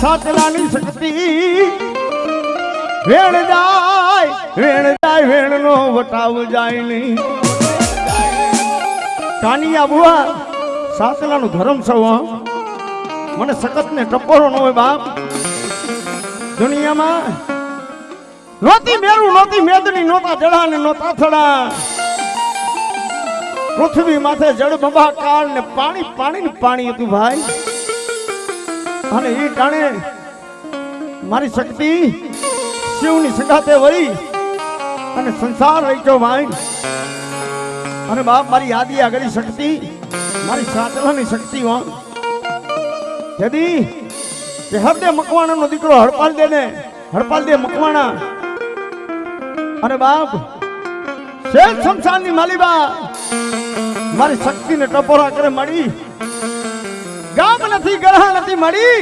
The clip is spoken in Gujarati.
સાચલાની શક્તિ વેણ જાય વેણ નો વટાવ જાય નહીં. કાનિયા બુઆ સાચલાનું ધર્મ સૌ મને સખત ને ટપોરો ન હોય બાપ. દુનિયામાં નોતી મેરું નોતી મેદની નોતા જડા ને નોતા થડા. પૃથ્વી માથે જળ બંબાકાર ને પાણી પાણી ને પાણી હતું ભાઈ. અને એ ટાણે મારી શક્તિ શિવની સંગાતે વળી અને સંસાર રહી ગયો ભાઈ. અને બાપ મારી યાદી આગળ શક્તિ મારી સાચલાની શક્તિ હો. જદી કે હરદે મકવાણા નો દીકરો હડપાલ દે મકવાણા. અને બાપ શેખ શમશાન ની માલીબા મારી શક્તિ ને ટપોરા કરે મળી. ગામ નથી ગળા નથી મળી.